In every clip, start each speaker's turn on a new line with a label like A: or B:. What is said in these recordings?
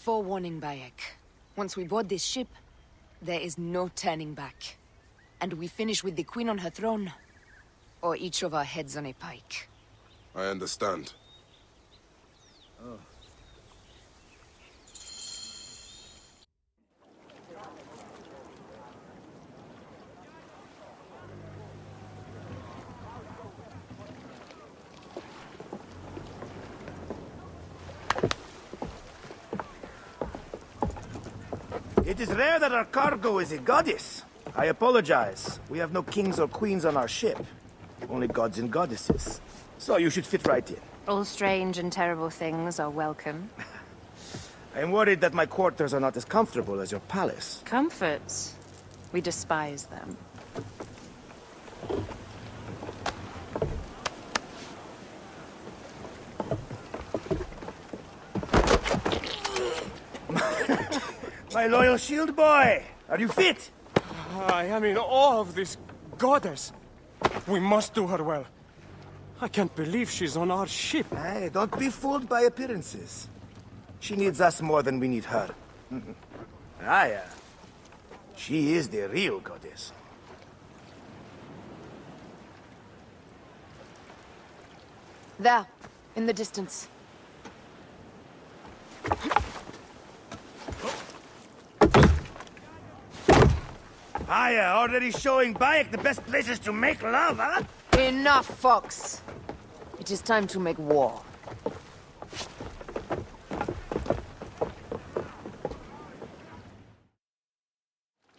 A: forewarning, Bayek. Once we board this ship, there is no turning back. And we finish with the Queen on her throne, or each of our heads on a pike.
B: I understand.
C: It is rare that our cargo is a goddess. I apologize. We have no kings or queens on our ship. Only gods and goddesses. So you should fit right in.
D: All strange and terrible things are welcome.
C: I am worried that my quarters are not as comfortable as your palace.
D: Comforts. We despise them.
C: My loyal shield boy! Are you fit?
E: I am in awe of this goddess. We must do her well. I can't believe she's on our ship.
C: Hey, don't be fooled by appearances. She needs us more than we need her. Aya. She is the real goddess.
A: There, in the distance.
C: Aya, already showing Bayek the best places to make love, huh?
A: Enough, Fox. It is time to make war.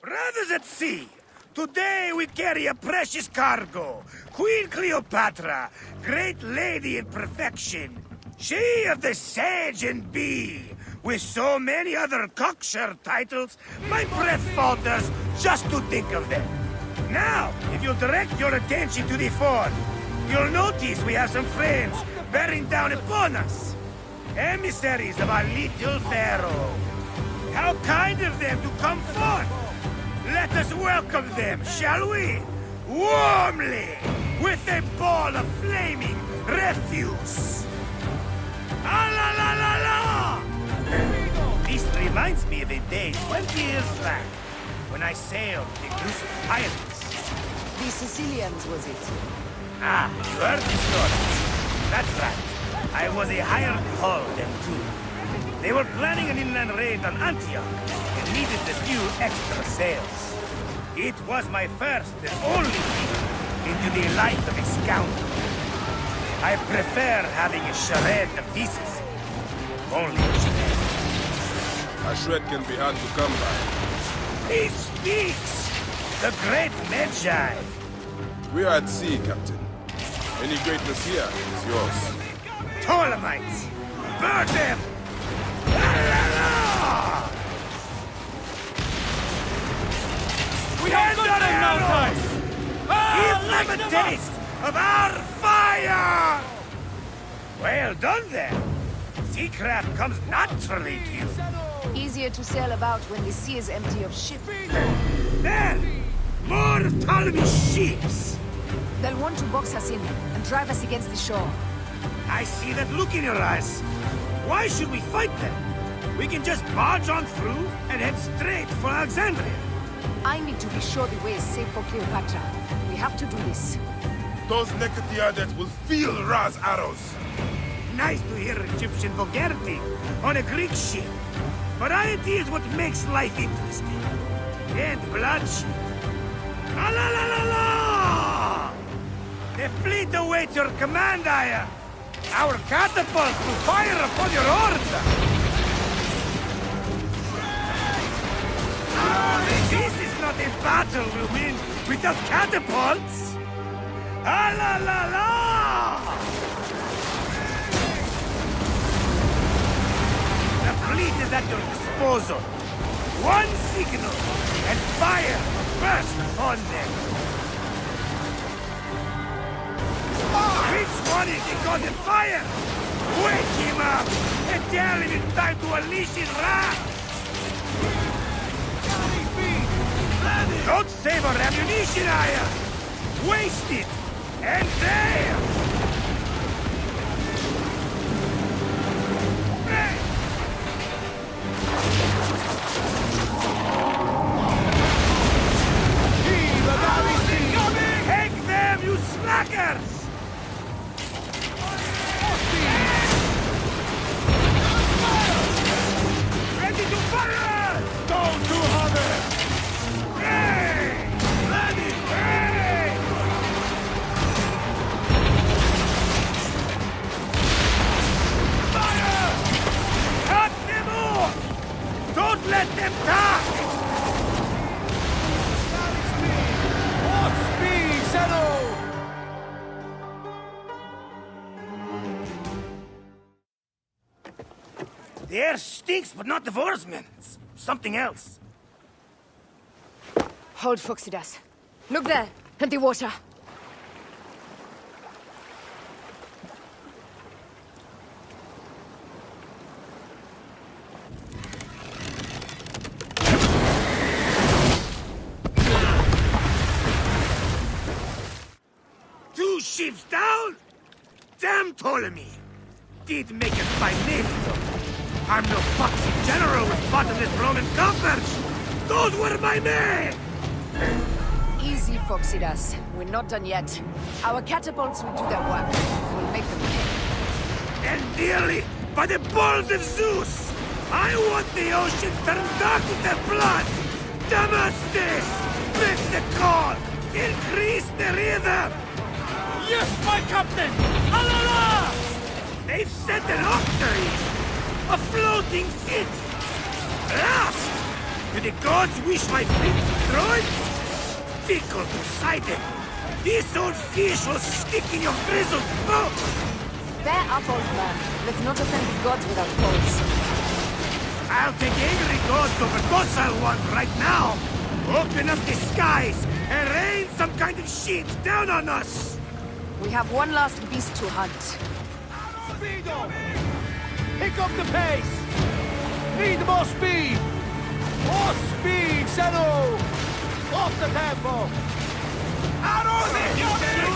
C: Brothers at sea, today we carry a precious cargo. Queen Cleopatra, great lady in perfection. She of the Sage and Bee. With so many other cocksure titles, my breath falters just to think of them. Now, if you'll direct your attention to the fort, you'll notice we have some friends bearing down upon us. Emissaries of our little pharaoh. How kind of them to come forth. Let us welcome them, shall we? Warmly, with a ball of flaming refuse. Ah la la la la! This reminds me of a day 20 years back, when I sailed with a group of pirates.
A: The Sicilians, was it?
C: Ah, you heard the story. That's right. I was a hired hull then too. They were planning an inland raid on Antioch and needed a few extra sails. It was my first and only peek into the life of a scoundrel. I prefer having a charade of decency. Only a charade.
B: A shred can be hard to come by.
C: He speaks! The great medjay!
B: We are at sea, Captain. Any greatness here is yours.
C: Ptolemites! Burn them! La la la!
E: We have got them now, time!
C: Give them a taste of our fire! Well done then. Seacraft comes naturally to you.
A: Easier to sail about when the sea is empty of ships.
C: There! More Ptolemy ships!
A: They'll want to box us in and drive us against the shore.
C: I see that look in your eyes. Why should we fight them? We can just barge on through and head straight for Alexandria.
A: I need to be sure the way is safe for Cleopatra. We have to do this.
B: Those Necatiades will feel Ra's arrows.
C: Nice to hear Egyptian vulgarity on a Greek ship. Variety is what makes life interesting. And bloodshed. Ah la la la la! The fleet awaits your command, Aya. Our catapults will fire upon your order. This is not a battle we'll win without catapults. Ah la la la! The fleet is at your disposal. One signal, and fire burst upon them. Which one is the god of fire? Wake him up and tell him it's time to unleash his wrath. Don't save our ammunition, Aya! Waste it! And there! The air stinks, but not the oarsmen. It's something else.
A: Hold, Foxidas. Look there, at the water.
C: Two ships down? Damn Ptolemy! Did make it by name, though. I'm no foxy general with bottomless Roman coffers! Those were my men!
A: Easy, Foxidas. We're not done yet. Our catapults will do their work. We'll make them pay.
C: And dearly, by the balls of Zeus! I want the ocean turned dark with their blood! Damascus! Make the call! Increase the rhythm!
E: Yes, my captain! Alala!
C: They've set an octary! A floating city! Last! Do the gods wish my fleet destroyed? Fickle Poseidon! This old fish will stick in your grizzled boat!
A: Bear up, old man. Let's not offend the gods with our calls.
C: I'll take angry gods over docile ones right now! Open up the skies and rain some kind of shit down on us!
A: We have one last beast to hunt.
F: Speed up! Pick up the pace! Need more speed! More speed, Zeno! Off the tempo! Arrows incoming!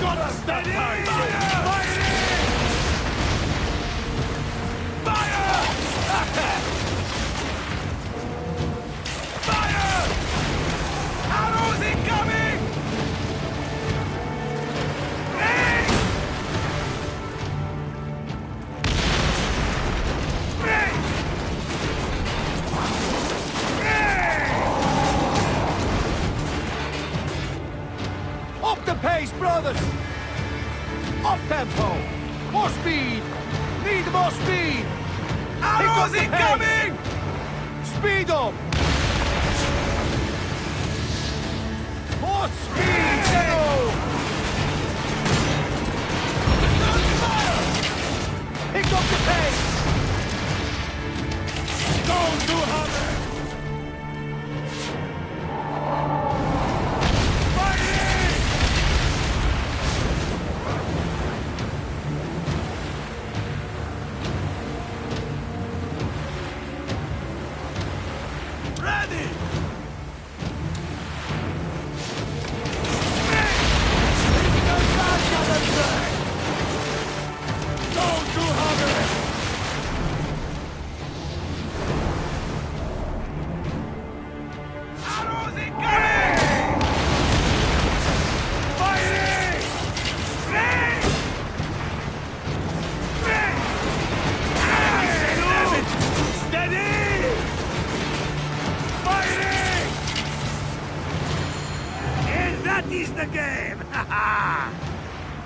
F: Gotta stop Fire! Fire! Arrows incoming! Up the pace, brothers! Up tempo! More speed! Need more speed! Arrows incoming! Speed up! More speed, Zeno! Pick up the pace! Go to hammer!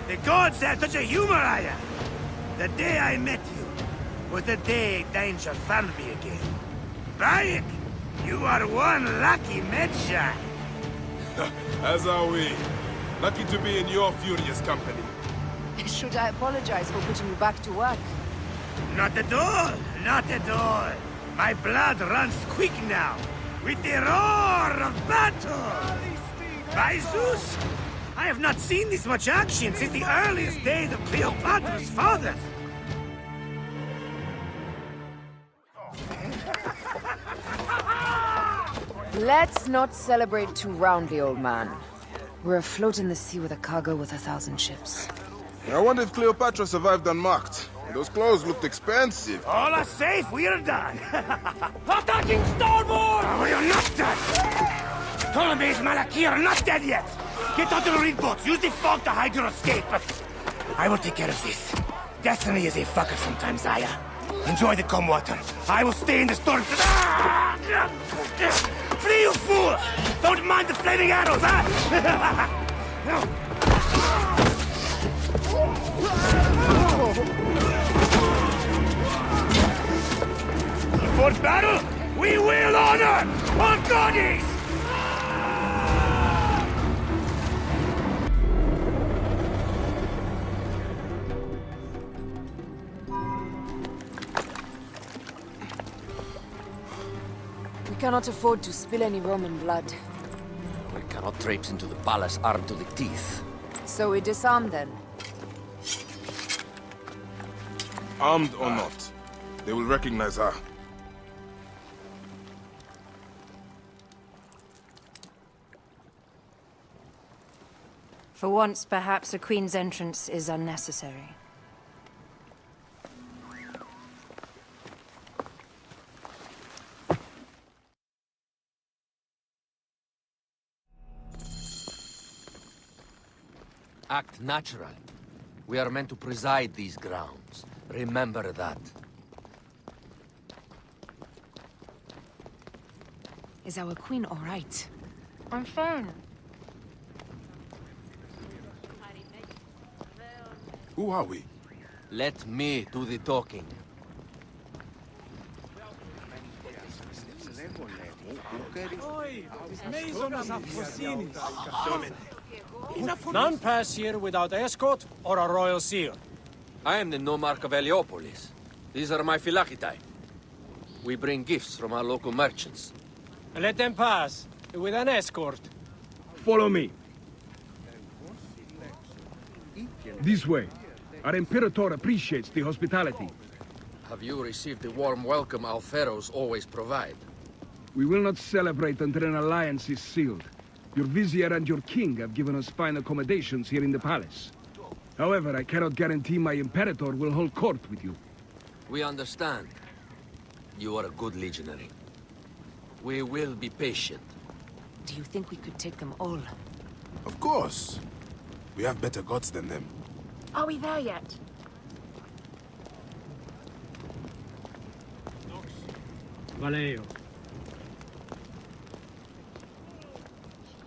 C: The gods have such a humor, Aya. The day I met you was the day danger found me again. Bayek, you are one lucky medjay.
B: As are we. Lucky to be in your furious company.
A: Should I apologize for putting you back to work?
C: Not at all, not at all. My blood runs quick now, with the roar of battle. By Zeus, I have not seen this much action since the earliest days of Cleopatra's father.
A: Let's not celebrate too roundly, old man. We're afloat in the sea with a cargo worth 1,000 ships.
B: I wonder if Cleopatra survived unmarked. Those clothes looked expensive.
C: All are safe, we're done.
F: Attacking starboard!
C: Oh, you're not done. Ptolemy's Malaki are not dead yet. Get onto the reed boats. Use the fog to hide your escape. But I will take care of this. Destiny is a fucker sometimes, Aya. Enjoy the calm water. I will stay in the storm. Flee, you fool! Don't mind the flaming arrows, huh? For battle, we will honor our goddess!
A: cannot afford to spill any Roman blood.
F: We cannot traipse into the palace armed to the teeth.
A: So we disarm then.
B: Armed or not, they will recognize her.
D: For once, perhaps a queen's entrance is unnecessary.
F: Act natural. We are meant to preside these grounds. Remember that.
A: Is our queen all right?
D: I'm fine.
B: Who are we?
F: Let me do the talking.
E: None pass here without escort or a royal seal.
F: I am the nomarch of Heliopolis. These are my philakitai. We bring gifts from our local merchants.
E: Let them pass, with an escort.
G: Follow me. This way. Our Imperator appreciates the hospitality.
F: Have you received the warm welcome our pharaohs always provide?
G: We will not celebrate until an alliance is sealed. Your vizier and your king have given us fine accommodations here in the palace. However, I cannot guarantee my Imperator will hold court with you.
F: We understand. You are a good legionary. We will be patient.
A: Do you think we could take them all?
B: Of course. We have better gods than them.
D: Are we there yet?
E: Valeo.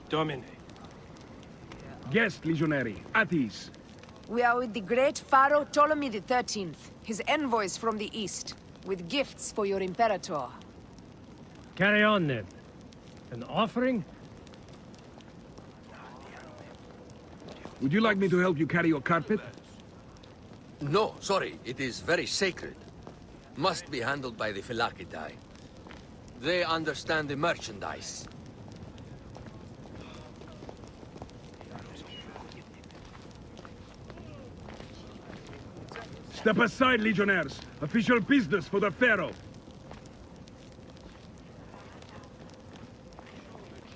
E: Domine.
G: Guest legionary, at ease.
A: We are with the great Pharaoh Ptolemy XIII, his envoys from the east, with gifts for your Imperator.
H: Carry on, then. An offering?
G: Would you like me to help you carry your carpet?
F: No, sorry. It is very sacred. Must be handled by the philakitai. They understand the merchandise.
G: Step aside, legionnaires. Official business for the Pharaoh.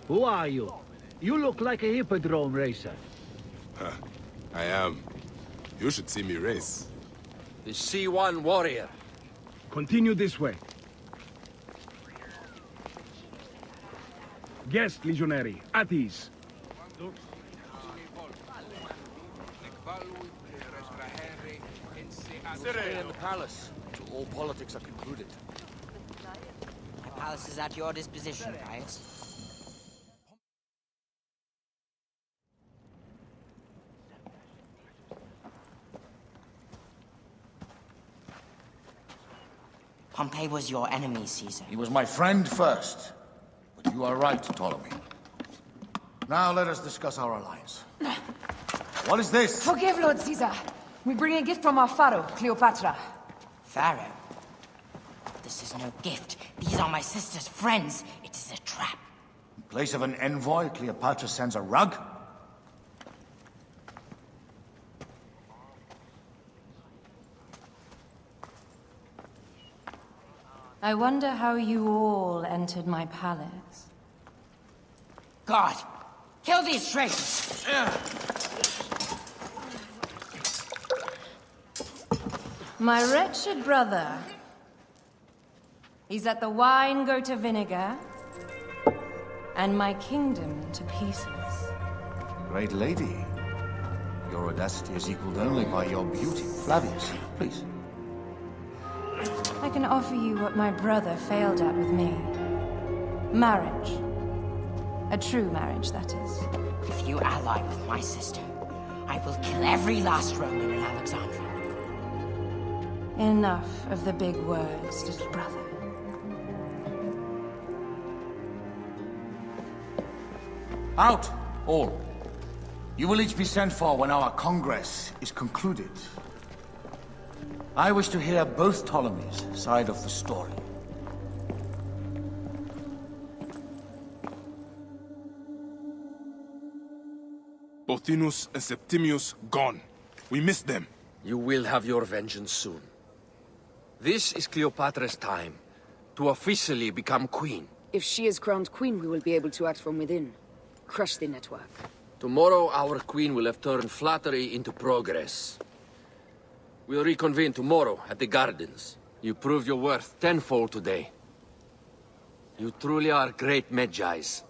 H: Who are you? You look like a hippodrome racer.
B: I am. You should see me race.
F: The C1 warrior.
G: Continue this way. Guest legionary, at ease.
F: Stay in the palace till all politics are concluded.
I: The palace is at your disposition, guys. Pompey was your enemy, Caesar.
J: He was my friend first. But you are right, Ptolemy. Now let us discuss our alliance. What is this?
A: Forgive, Lord Caesar. We bring a gift from our Pharaoh, Cleopatra.
I: Pharaoh? This is no gift. These are my sister's friends. It is a trap.
J: In place of an envoy, Cleopatra sends a rug?
D: I wonder how you all entered my palace.
I: God! Kill these traitors!
D: My wretched brother. He's let the wine go to vinegar, and my kingdom to pieces.
J: Great lady. Your audacity is equaled only by your beauty. Flavius, please.
D: I can offer you what my brother failed at with me. Marriage. A true marriage, that is.
I: If you ally with my sister, I will kill every last Roman in Alexandria.
D: Enough of the big words, little brother.
J: Out, all. You will each be sent for when our congress is concluded. I wish to hear both Ptolemy's side of the story.
B: Pothinus and Septimius gone. We missed them.
F: You will have your vengeance soon. This is Cleopatra's time to officially become queen.
A: If she is crowned queen, we will be able to act from within. Crush the network.
F: Tomorrow, our queen will have turned flattery into progress. We'll reconvene tomorrow at the gardens. You proved your worth tenfold today. You truly are great medjays.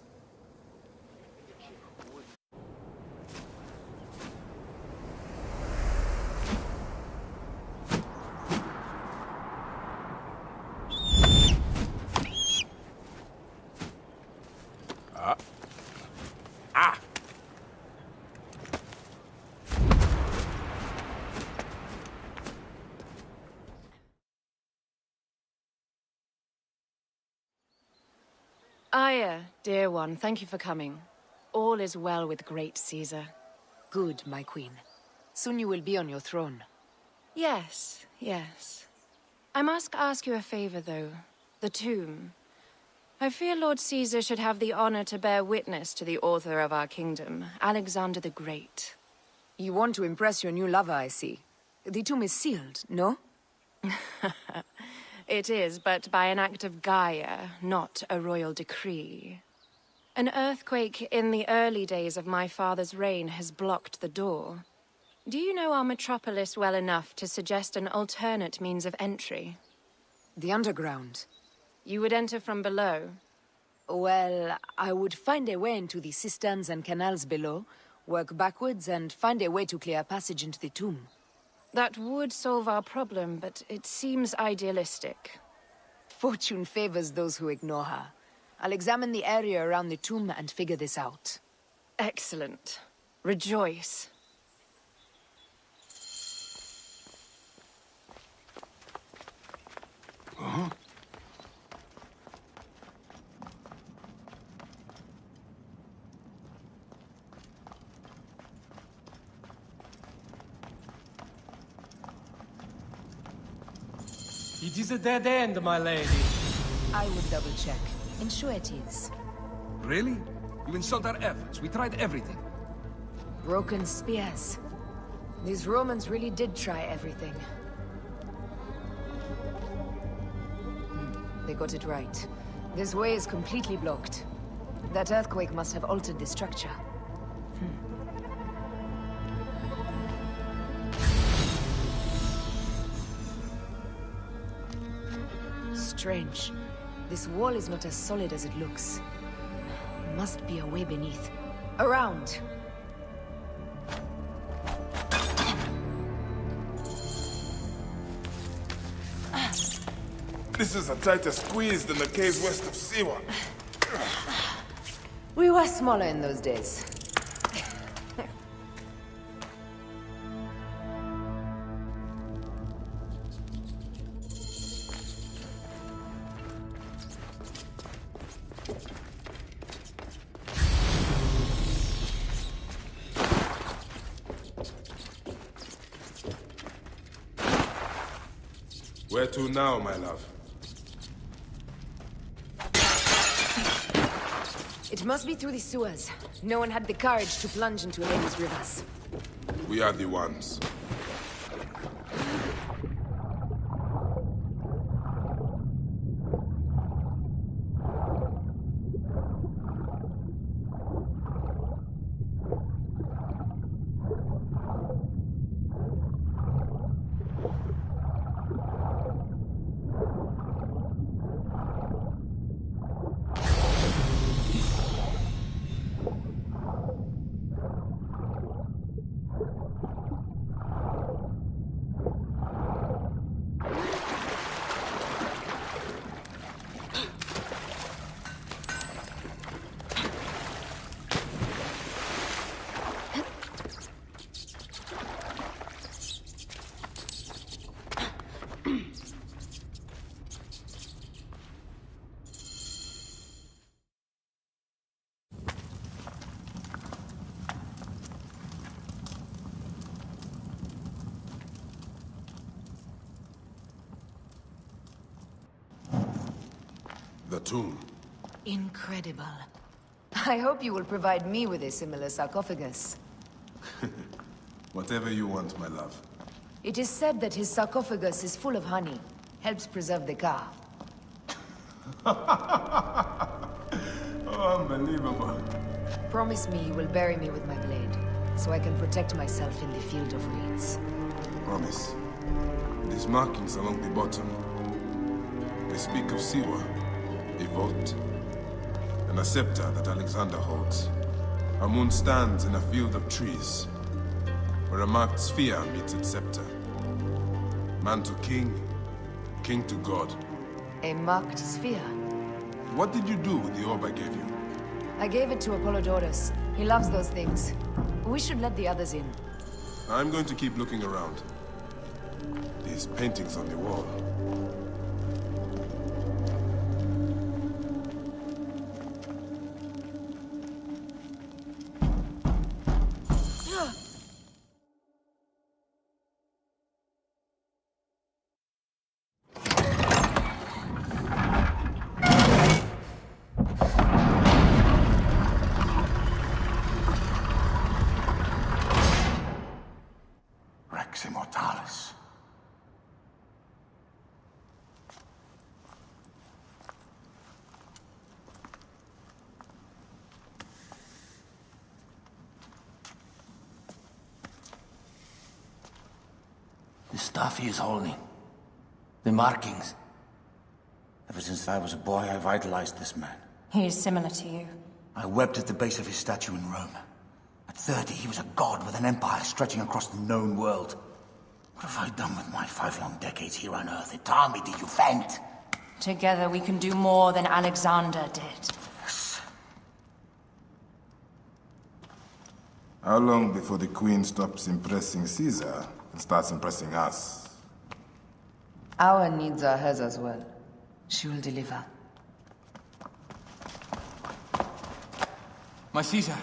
D: Aya, dear one, thank you for coming. All is well with great Caesar.
A: Good, my queen. Soon you will be on your throne.
D: Yes, yes. I must ask you a favor, though. The tomb. I fear Lord Caesar should have the honor to bear witness to the author of our kingdom, Alexander the Great.
A: You want to impress your new lover, I see. The tomb is sealed, no?
D: It is, but by an act of Gaia, not a royal decree. An earthquake in the early days of my father's reign has blocked the door. Do you know our metropolis well enough to suggest an alternate means of entry?
A: The underground.
D: You would enter from below?
A: Well, I would find a way into the cisterns and canals below, work backwards, and find a way to clear a passage into the tomb.
D: That would solve our problem, but it seems idealistic.
A: Fortune favors those who ignore her. I'll examine the area around the tomb and figure this out.
D: Excellent. Rejoice.
B: Huh?
E: It is a dead end, my lady.
A: I would double-check. Ensure it is.
G: Really? You insult our efforts. We tried everything.
A: Broken spears. These Romans really did try everything. They got it right. This way is completely blocked. That earthquake must have altered the structure. Strange. This wall is not as solid as it looks. Must be a way beneath. Around!
B: This is a tighter squeeze than the caves west of Siwa.
A: We were smaller in those days.
B: Where to now, my love?
A: It must be through the sewers. No one had the courage to plunge into Hades rivers.
B: We are the ones. The tomb.
A: Incredible. I hope you will provide me with a similar sarcophagus.
B: Whatever you want, my love.
A: It is said that his sarcophagus is full of honey. Helps preserve the car.
B: Oh, unbelievable.
A: Promise me you will bury me with my blade, so I can protect myself in the field of reeds.
B: Promise. These markings along the bottom. They speak of Siwa, a vault, and a scepter that Alexander holds. A moon stands in a field of trees, where a marked sphere meets its scepter. Man to king, king to god.
A: A marked sphere.
B: What did you do with the orb I gave you?
A: I gave it to Apollodorus. He loves those things. We should let the others in.
B: I'm going to keep looking around. These paintings on the wall.
J: Rex Immortalis.
F: The stuff he is holding. The markings.
J: Ever since I was a boy, I've idolized this man.
I: He is similar to you.
J: I wept at the base of his statue in Rome. At 30, he was a god with an empire stretching across the known world. What have I done with my 5 long decades here on Earth? It army did you faint?
I: Together we can do more than Alexander did.
J: Yes.
B: How long before the Queen stops impressing Caesar and starts impressing us?
A: Our needs are hers as well. She will deliver.
K: My Caesar,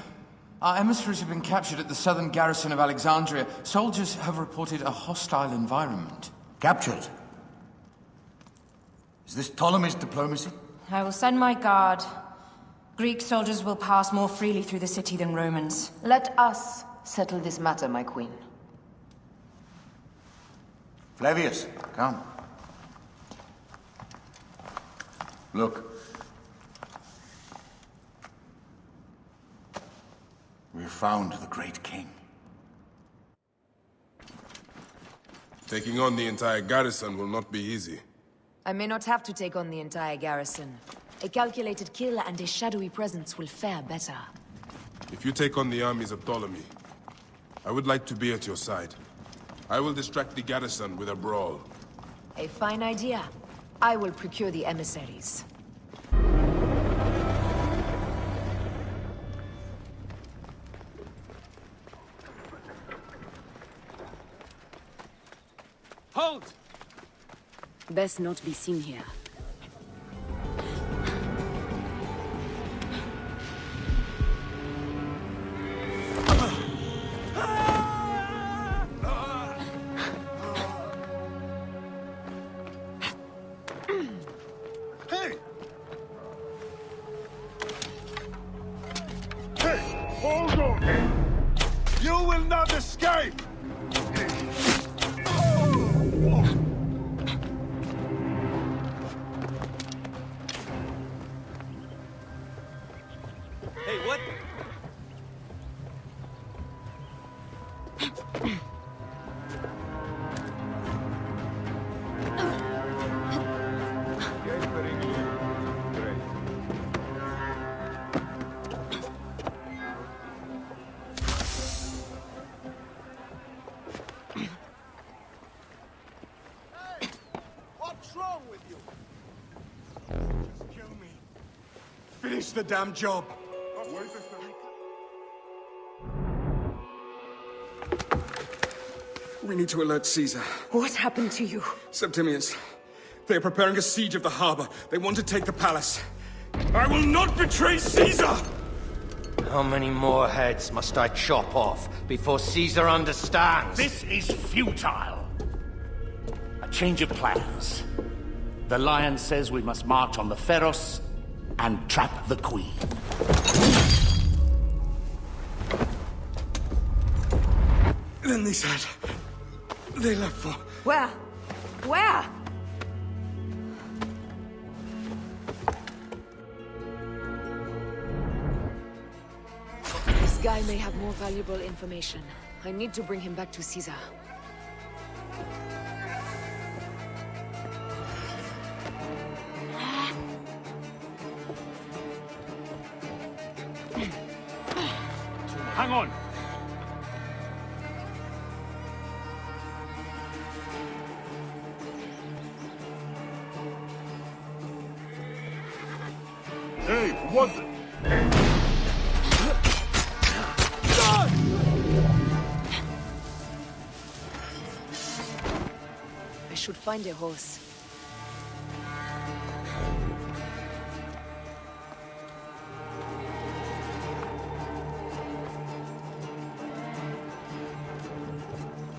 K: our emissaries have been captured at the southern garrison of Alexandria. Soldiers have reported a hostile environment.
J: Captured? Is this Ptolemy's diplomacy?
I: I will send my guard. Greek soldiers will pass more freely through the city than Romans.
A: Let us settle this matter, my queen.
J: Flavius, come. Look. We've found the great king.
B: Taking on the entire garrison will not be easy.
A: I may not have to take on the entire garrison. A calculated kill and a shadowy presence will fare better.
B: If you take on the armies of Ptolemy, I would like to be at your side. I will distract the garrison with a brawl.
A: A fine idea. I will procure the emissaries.
E: Hold!
A: Best not be seen here.
C: Hey! Hey! Hold on! You will not escape!
E: Hey, what?
C: What's wrong with you? Kill me. Finish the damn job.
E: We need to alert Caesar.
A: What happened to you?
E: Septimius. They are preparing a siege of the harbor. They want to take the palace. I will not betray Caesar!
F: How many more heads must I chop off before Caesar understands?
L: This is futile. A change of plans. The lion says we must march on the Pharos and trap the queen.
C: Then they said they left for...
A: Where? Where? This guy may have more valuable information. I need to bring him back to Caesar.
L: Hang on.
B: Hey, what?
A: I should find a horse.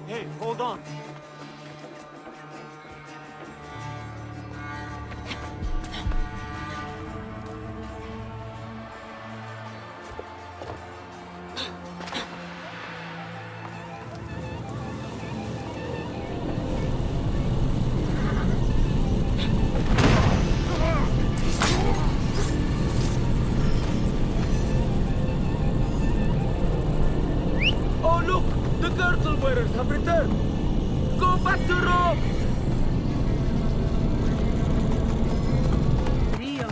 E: Hey, hold on.
H: Oh, look! The girdle wearers have returned! Go back to Rome!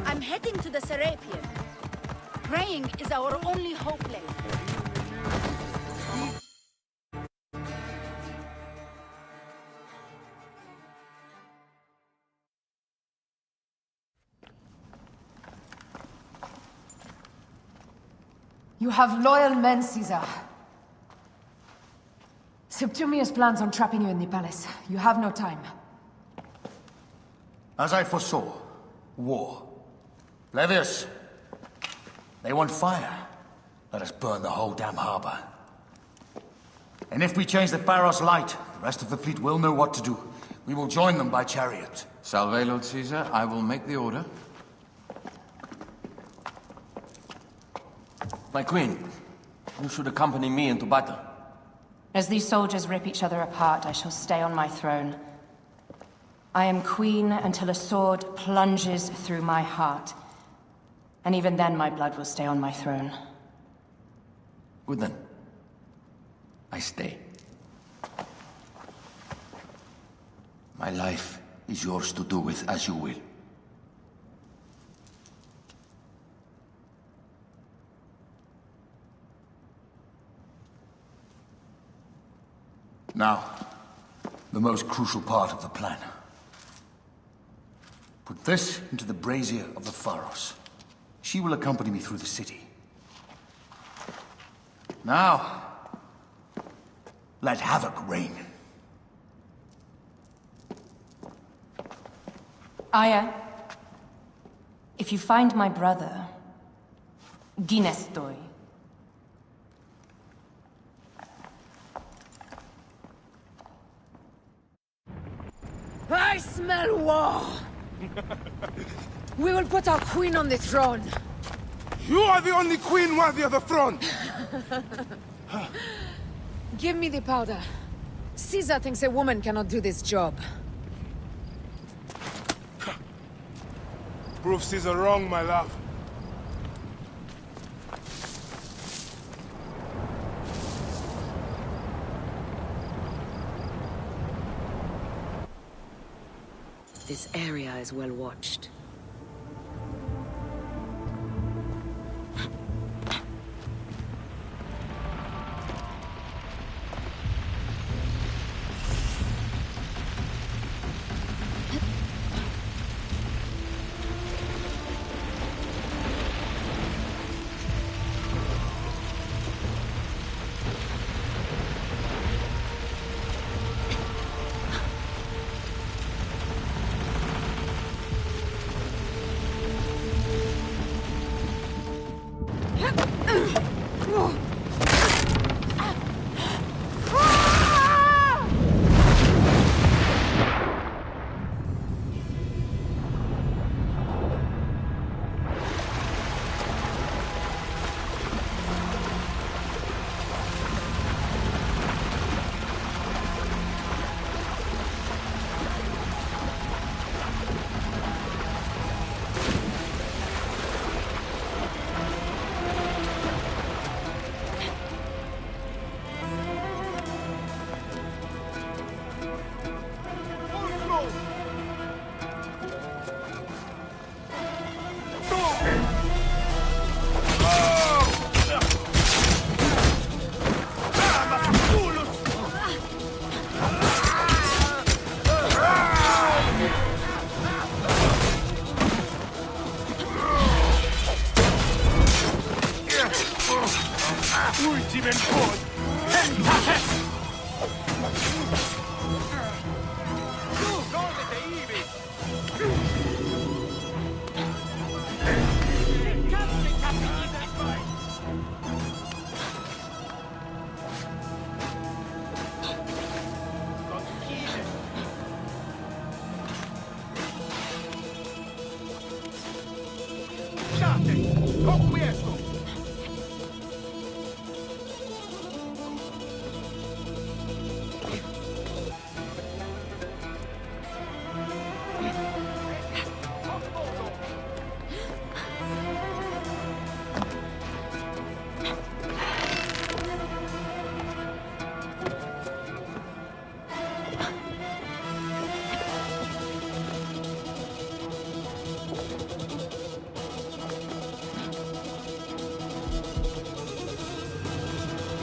I: I'm heading to the Serapion. Praying is our only hope left.
A: You have loyal men, Caesar. Septimius plans on trapping you in the palace. You have no time.
J: As I foresaw, war. Levius, they want fire. Let us burn the whole damn harbor. And if we change the Pharos light, the rest of the fleet will know what to do. We will join them by chariot.
K: Salve, Lord Caesar. I will make the order.
F: My queen, you should accompany me into battle.
D: As these soldiers rip each other apart, I shall stay on my throne. I am queen until a sword plunges through my heart. And even then my blood will stay on my throne.
F: Good then. I stay. My life is yours to do with as you will.
J: Now, the most crucial part of the plan. Put this into the brazier of the Pharos. She will accompany me through the city. Now, let havoc reign.
D: Aya, if you find my brother, Ginestoi.
A: I smell war! We will put our queen on the throne.
B: You are the only queen worthy of the throne!
A: Give me the powder. Caesar thinks a woman cannot do this job.
B: Prove Caesar wrong, my love.
A: This area is well watched.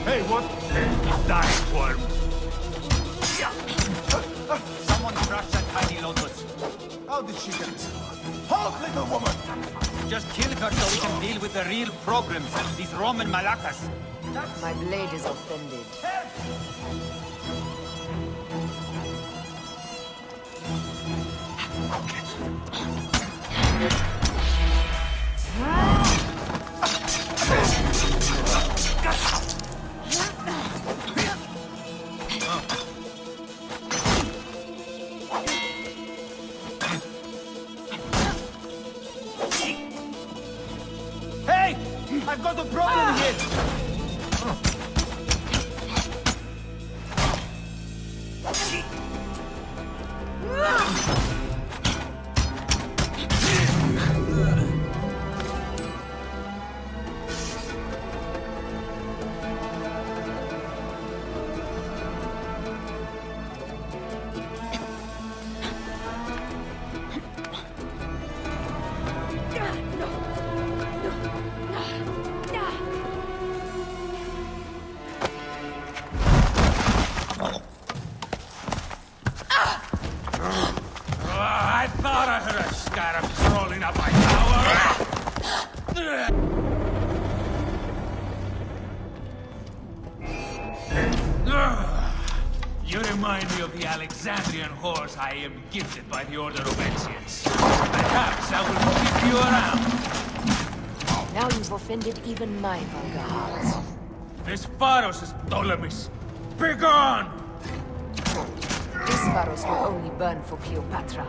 C: Hey, what? Die, worm.
J: Someone crushed that tiny lotus.
C: How did she get this far? Halt, little woman!
J: Just kill her so we can deal with the real problems, these Roman malacas.
A: My blade is offended.
J: Hey! I've got a problem here!
C: I thought I heard a scarab crawling up my tower. You remind me of the Alexandrian horse I am gifted by the Order of Ancients. Perhaps I will keep you around.
A: Now you've offended even my vulgar heart.
C: This Pharos is Ptolemy's. Begone!
A: This Pharos will only burn for Cleopatra.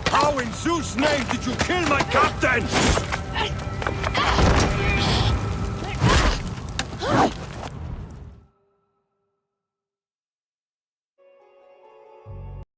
C: How in Zeus' name did you kill my captain?